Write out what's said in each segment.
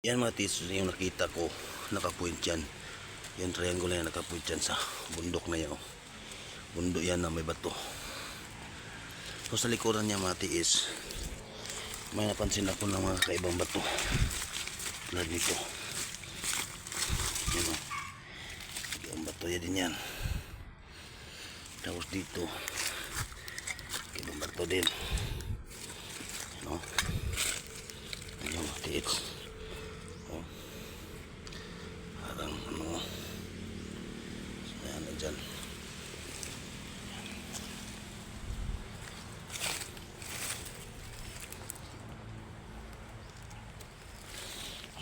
Yan mga tis, yung nakita ko, nakapoint yan. Yan triangle na yan, nakapoint yan sa bundok na yan. Bundok yan na may bato. So sa likuran niya mga tis, may napansin ako ng mga kaibang bato. Tulad nito. Yan o. Kaibang bato yan din yan. Tapos dito, kaibang bato din. Yan o. Yan mga tis. Parang ano, ayan na dyan.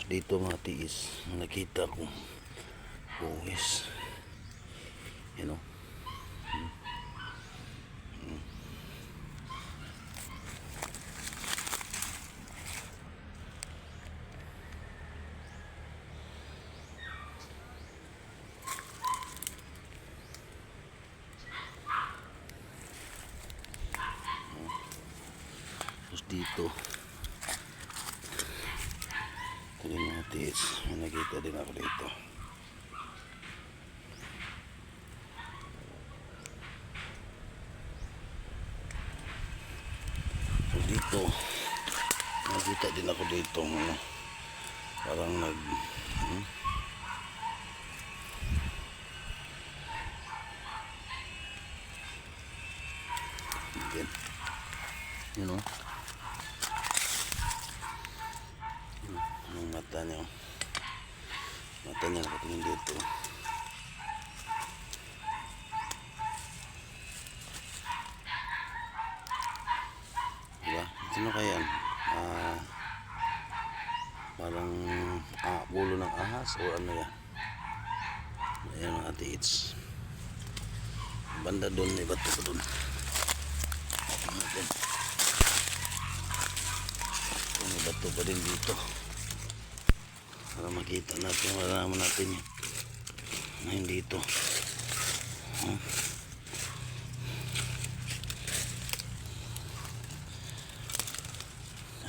Dito mga tiis, nakita ko buwis. You know? Terus dito ito din mga tiis, nakita din ako dito. So dito nakita din ako dito ano, parang again, you know, yung mata niya nakatingin dito. Diba? Sino kaya yan? Parang ulo ng ahas o ano yan. Ayan mga tiits. Banda doon, may bato pa doon. May bato pa din dito. Para makita natin, malaman natin yun. Ngayon dito.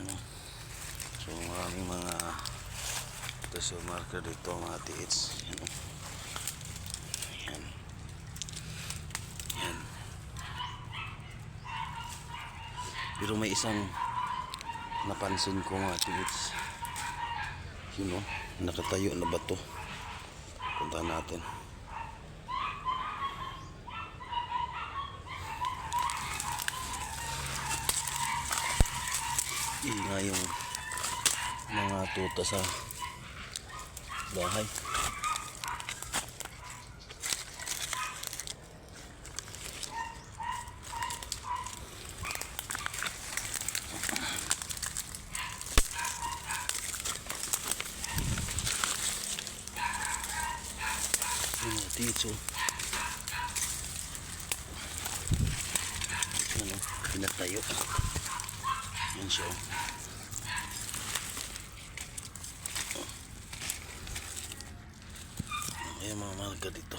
Ano? So maraming mga treasure marker dito mga tiits. Yan. Yan. Yan. Pero may isang napansin ko mga tiits. You know, nakatayo na bato. Punta natin. Ingay yung mga tuta sa bahay. Dito ano, pinatayo yan siya. Ayan mga marga dito.